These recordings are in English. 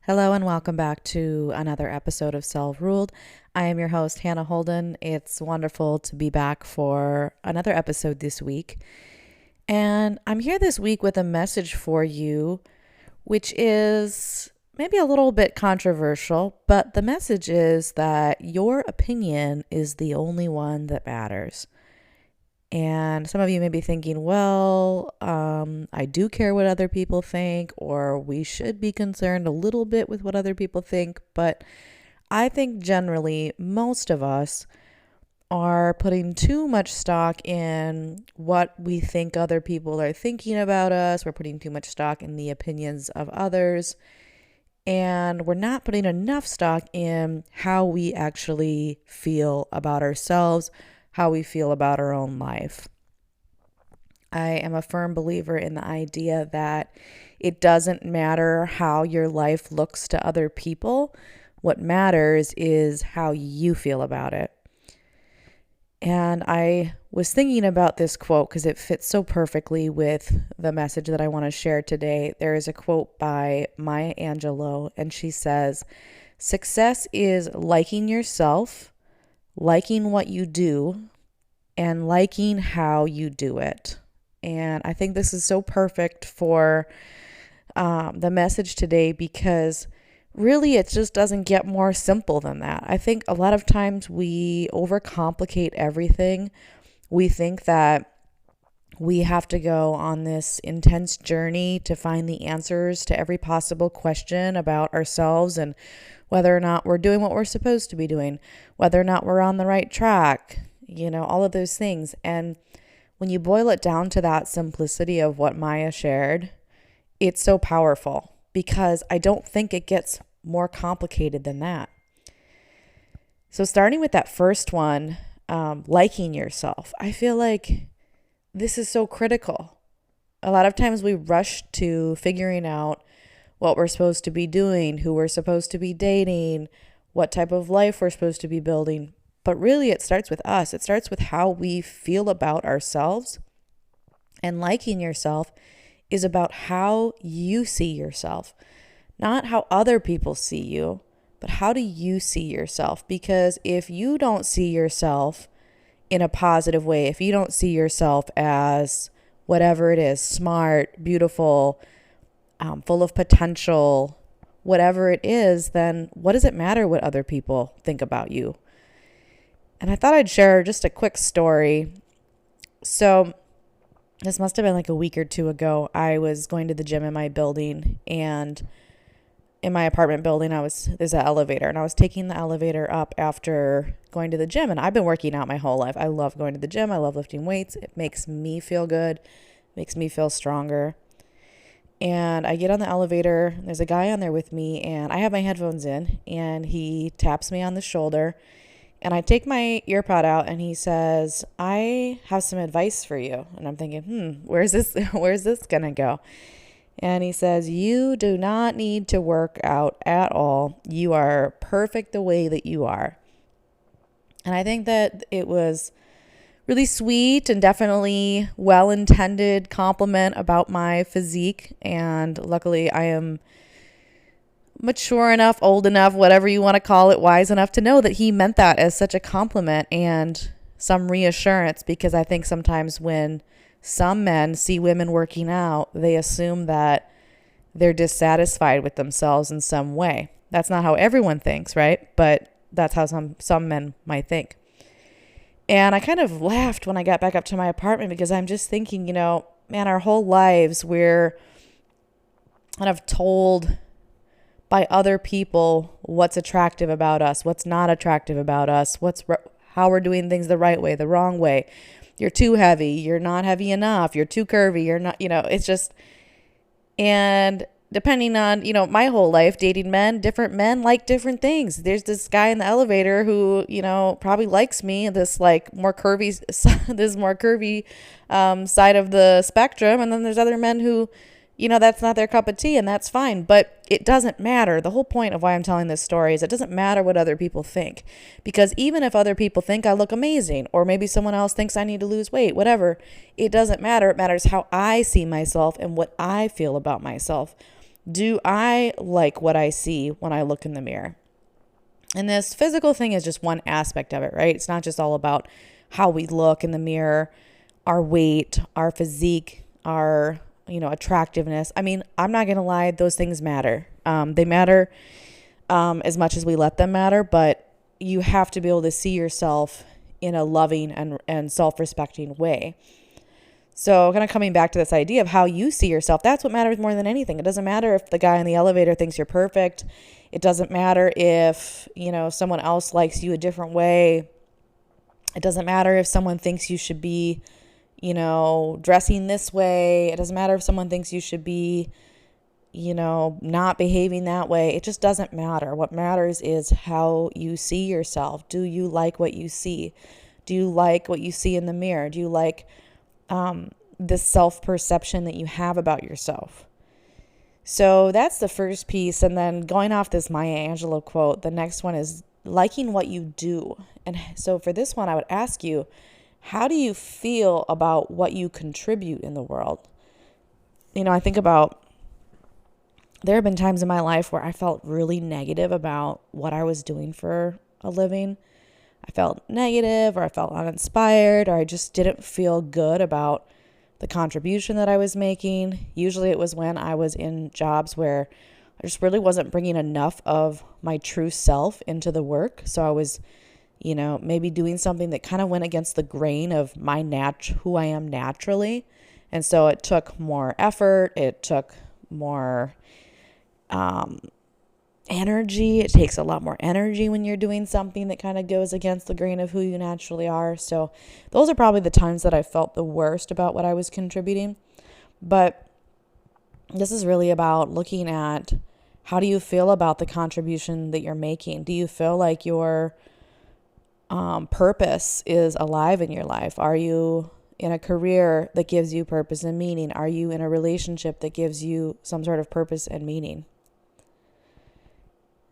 Hello and welcome back to another episode of Self Ruled. I am your host, Hannah Holden. It's wonderful to be back for another episode this week. And I'm here this week with a message for you, which is maybe a little bit controversial, but the message is that your opinion is the only one that matters. And some of you may be thinking, I do care what other people think, or we should be concerned a little bit with what other people think. But I think generally most of us are putting too much stock in what we think other people are thinking about us. We're putting too much stock in the opinions of others. And we're not putting enough stock in how we actually feel about ourselves, how we feel about our own life. I am a firm believer in the idea that it doesn't matter how your life looks to other people. What matters is how you feel about it. And I was thinking about this quote because it fits so perfectly with the message that I want to share today. There is a quote by Maya Angelou, and she says, "Success is liking yourself, liking what you do, and liking how you do it." And I think this is so perfect for the message today because really it just doesn't get more simple than that. I think a lot of times we overcomplicate everything. We think that we have to go on this intense journey to find the answers to every possible question about ourselves and whether or not we're doing what we're supposed to be doing, whether or not we're on the right track, all of those things. And when you boil it down to that simplicity of what Maya shared, it's so powerful because I don't think it gets more complicated than that. So starting with that first one, liking yourself, I feel like this is so critical. A lot of times we rush to figuring out what we're supposed to be doing, who we're supposed to be dating, what type of life we're supposed to be building. But really, it starts with us. It starts with how we feel about ourselves. And liking yourself is about how you see yourself, not how other people see you, but how do you see yourself? Because if you don't see yourself in a positive way, if you don't see yourself as whatever it is, smart, beautiful, full of potential, whatever it is, then what does it matter what other people think about you? And I thought I'd share just a quick story. So this must have been like a week or two ago. I was going to the gym in my building, and in my apartment building, there's an elevator, and I was taking the elevator up after going to the gym. And I've been working out my whole life. I love going to the gym. I love lifting weights. It makes me feel good, makes me feel stronger. And I get on the elevator. There's a guy on there with me, and I have my headphones in, and he taps me on the shoulder. And I take my earpod out and he says, "I have some advice for you." And I'm thinking, where's this going to go? And he says, "You do not need to work out at all. You are perfect the way that you are." And I think that it was really sweet and definitely well-intended compliment about my physique. And luckily I am mature enough, old enough, whatever you want to call it, wise enough to know that he meant that as such a compliment and some reassurance, because I think sometimes when some men see women working out, they assume that they're dissatisfied with themselves in some way. That's not how everyone thinks, right? But that's how some men might think. And I kind of laughed when I got back up to my apartment because I'm just thinking, man, our whole lives we're kind of told by other people what's attractive about us, what's not attractive about us, how we're doing things the right way, the wrong way. You're too heavy, you're not heavy enough, you're too curvy, you're not, it's just, and depending on, my whole life dating men, different men like different things. There's this guy in the elevator who, probably likes me, this like more curvy, side of the spectrum. And then there's other men who, that's not their cup of tea, and that's fine. But it doesn't matter. The whole point of why I'm telling this story is it doesn't matter what other people think. Because even if other people think I look amazing, or maybe someone else thinks I need to lose weight, whatever, it doesn't matter. It matters how I see myself and what I feel about myself. Do I like what I see when I look in the mirror? And this physical thing is just one aspect of it, right? It's not just all about how we look in the mirror, our weight, our physique, our, attractiveness. I mean, I'm not going to lie, those things matter. They matter as much as we let them matter, but you have to be able to see yourself in a loving and self-respecting way. So kind of coming back to this idea of how you see yourself, that's what matters more than anything. It doesn't matter if the guy in the elevator thinks you're perfect. It doesn't matter if, someone else likes you a different way. It doesn't matter if someone thinks you should be, dressing this way. It doesn't matter if someone thinks you should be, not behaving that way. It just doesn't matter. What matters is how you see yourself. Do you like what you see? Do you like what you see in the mirror? Do you like this self-perception that you have about yourself? So that's the first piece. And then going off this Maya Angelou quote, the next one is liking what you do. And so for this one, I would ask you, how do you feel about what you contribute in the world? I think about, there have been times in my life where I felt really negative about what I was doing for a living. I felt negative, or I felt uninspired, or I just didn't feel good about the contribution that I was making. Usually it was when I was in jobs where I just really wasn't bringing enough of my true self into the work. So I was, maybe doing something that kind of went against the grain of who I am naturally. And so it took more effort. It took more energy. It takes a lot more energy when you're doing something that kind of goes against the grain of who you naturally are. So those are probably the times that I felt the worst about what I was contributing. But this is really about looking at, how do you feel about the contribution that you're making? Do you feel like your purpose is alive in your life? Are you in a career that gives you purpose and meaning? Are you in a relationship that gives you some sort of purpose and meaning?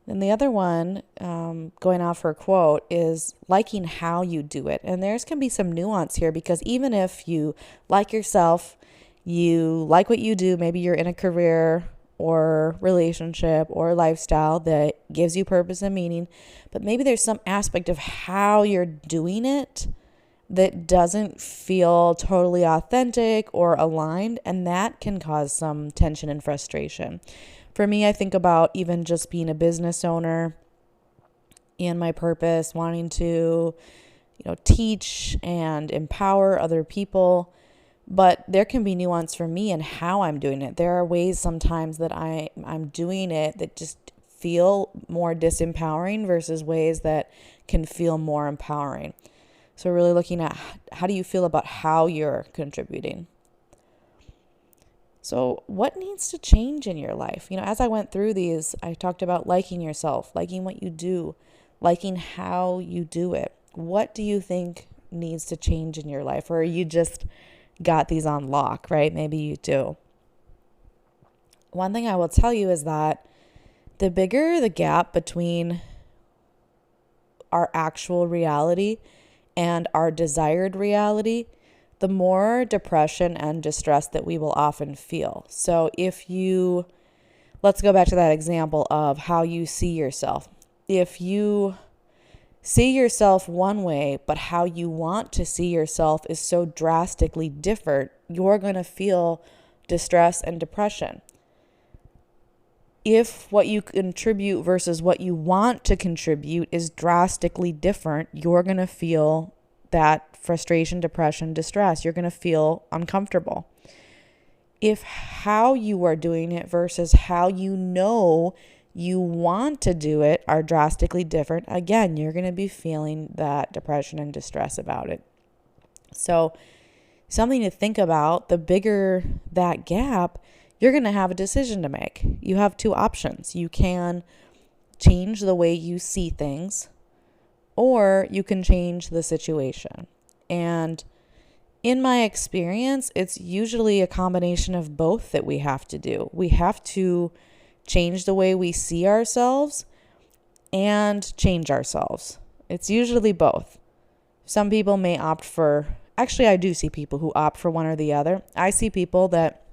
And the other one, going off her quote, is liking how you do it. And there's can be some nuance here, because even if you like yourself, you like what you do, maybe you're in a career or relationship or lifestyle that gives you purpose and meaning, but maybe there's some aspect of how you're doing it that doesn't feel totally authentic or aligned, and that can cause some tension and frustration. For me, I think about even just being a business owner and my purpose, wanting to, teach and empower other people. But there can be nuance for me in how I'm doing it. There are ways sometimes that I'm doing it that just feel more disempowering versus ways that can feel more empowering. So really looking at, how do you feel about how you're contributing? So what needs to change in your life? As I went through these, I talked about liking yourself, liking what you do, liking how you do it. What do you think needs to change in your life? Or you just got these on lock, right? Maybe you do. One thing I will tell you is that the bigger the gap between our actual reality and our desired reality, the more depression and distress that we will often feel. So let's go back to that example of how you see yourself. If you see yourself one way, but how you want to see yourself is so drastically different, you're going to feel distress and depression. If what you contribute versus what you want to contribute is drastically different, you're going to feel that frustration, depression, distress. You're going to feel uncomfortable. If how you are doing it versus how you want to do it are drastically different, again, you're going to be feeling that depression and distress about it. So something to think about, the bigger that gap, you're going to have a decision to make. You have two options. You can change the way you see things, or you can change the situation. And in my experience, it's usually a combination of both that we have to do. We have to change the way we see ourselves and change ourselves. It's usually both. Some people may opt for, actually I do see people who opt for one or the other. I see people that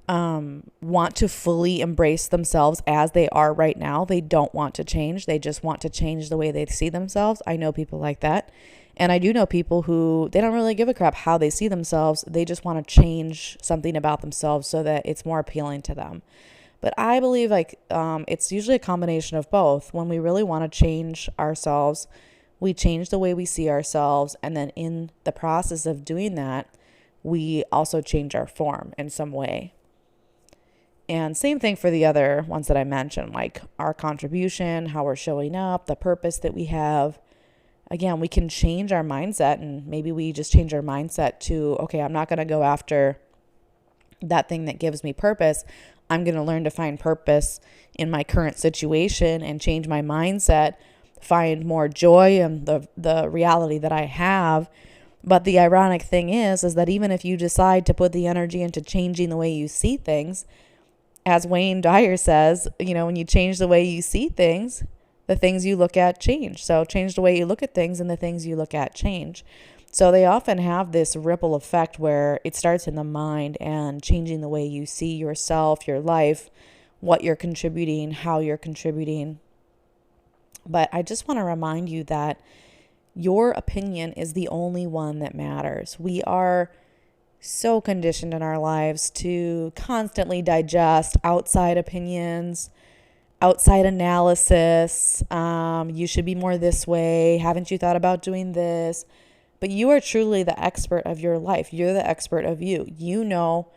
want to fully embrace themselves as they are right now. They don't want to change. They just want to change the way they see themselves. I know people like that. And I do know people who they don't really give a crap how they see themselves. They just want to change something about themselves so that it's more appealing to them. But I believe it's usually a combination of both. When we really want to change ourselves, we change the way we see ourselves. And then in the process of doing that, we also change our form in some way. And same thing for the other ones that I mentioned, like our contribution, how we're showing up, the purpose that we have. Again, we can change our mindset, and maybe we just change our mindset to, okay, I'm not going to go after that thing that gives me purpose. I'm going to learn to find purpose in my current situation and change my mindset, find more joy in the reality that I have. But the ironic thing is that even if you decide to put the energy into changing the way you see things, as Wayne Dyer says, when you change the way you see things, the things you look at change. So change the way you look at things and the things you look at change. So they often have this ripple effect where it starts in the mind and changing the way you see yourself, your life, what you're contributing, how you're contributing. But I just want to remind you that your opinion is the only one that matters. We are so conditioned in our lives to constantly digest outside opinions, outside analysis. You should be more this way. Haven't you thought about doing this? But you are truly the expert of your life. You're the expert of you. You know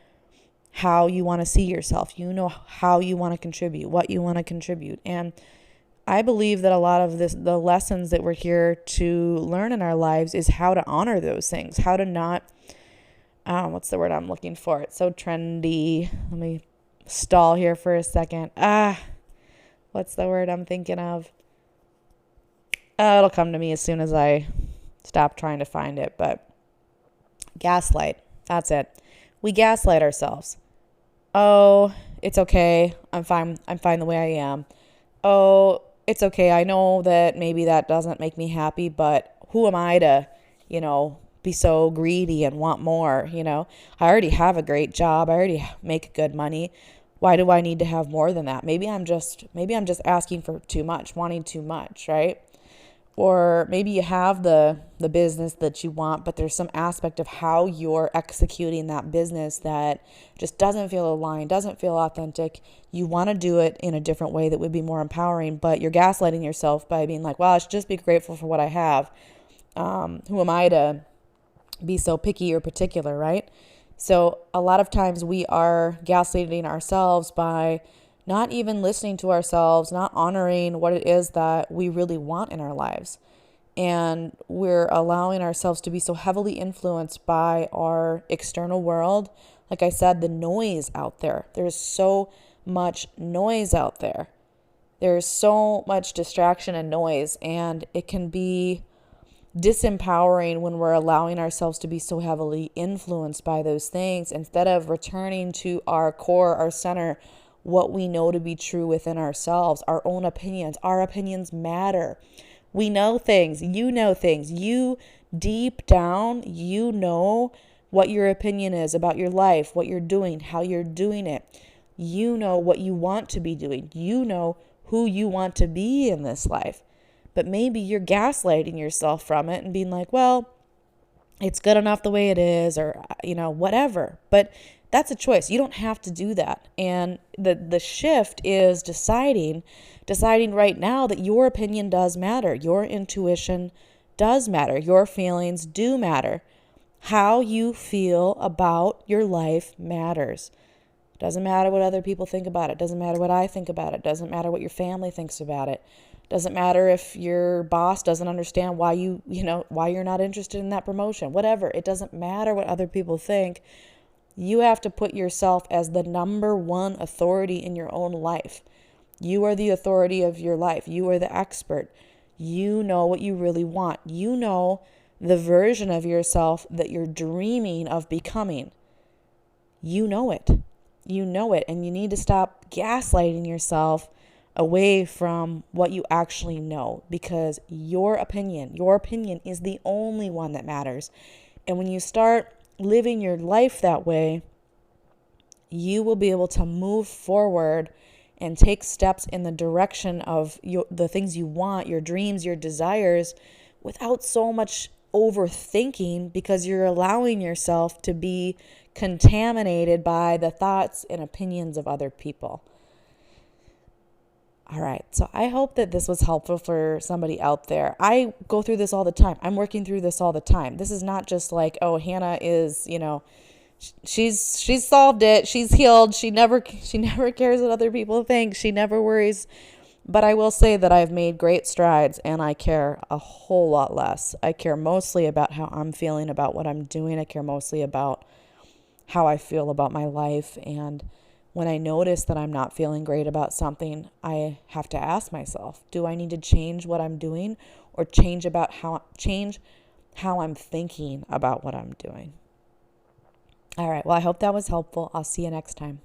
how you want to see yourself. You know how you want to contribute, what you want to contribute. And I believe that a lot of the lessons that we're here to learn in our lives is how to honor those things, how to not, what's the word I'm looking for? It's so trendy. Let me stall here for a second. What's the word I'm thinking of? It'll come to me as soon as I stop trying to find it, but gaslight. That's it. We gaslight ourselves. Oh, it's okay. I'm fine the way I am. Oh, it's okay. I know that maybe that doesn't make me happy, but who am I to, be so greedy and want more, I already have a great job. I already make good money. Why do I need to have more than that? Maybe I'm just asking for too much, wanting too much, right? Or maybe you have the business that you want, but there's some aspect of how you're executing that business that just doesn't feel aligned, doesn't feel authentic. You want to do it in a different way that would be more empowering, but you're gaslighting yourself by being like, well, I should just be grateful for what I have. Who am I to be so picky or particular, right? So a lot of times we are gaslighting ourselves by not even listening to ourselves, not honoring what it is that we really want in our lives. And we're allowing ourselves to be so heavily influenced by our external world. Like I said, the noise out there. There's so much noise out there. There's so much distraction and noise, and it can be disempowering when we're allowing ourselves to be so heavily influenced by those things instead of returning to our core, our center, what we know to be true within ourselves, our own opinions. Our opinions matter. We know things. You know things. You deep down, you know what your opinion is about your life, what you're doing, how you're doing it. You know what you want to be doing. You know who you want to be in this life. But maybe you're gaslighting yourself from it and being like, well, it's good enough the way it is, or, whatever. But that's a choice. You don't have to do that. And the shift is deciding right now that your opinion does matter. Your intuition does matter. Your feelings do matter. How you feel about your life matters. Doesn't matter what other people think about it. Doesn't matter what I think about it. Doesn't matter what your family thinks about it. Doesn't matter if your boss doesn't understand why why you're not interested in that promotion. Whatever. It doesn't matter what other people think. You have to put yourself as the number one authority in your own life. You are the authority of your life. You are the expert. You know what you really want. You know the version of yourself that you're dreaming of becoming. You know it. You know it. And you need to stop gaslighting yourself away from what you actually know, because your opinion is the only one that matters. And when you start living your life that way, you will be able to move forward and take steps in the direction of the things you want, your dreams, your desires, without so much overthinking, because you're allowing yourself to be contaminated by the thoughts and opinions of other people. All right, so I hope that this was helpful for somebody out there. I go through this all the time. I'm working through this all the time. This is not just like, oh, Hannah is, she's solved it. She's healed. She never cares what other people think. She never worries. But I will say that I've made great strides, and I care a whole lot less. I care mostly about how I'm feeling about what I'm doing. I care mostly about how I feel about my life. And when I notice that I'm not feeling great about something, I have to ask myself, do I need to change what I'm doing, or change how I'm thinking about what I'm doing? All right. Well, I hope that was helpful. I'll see you next time.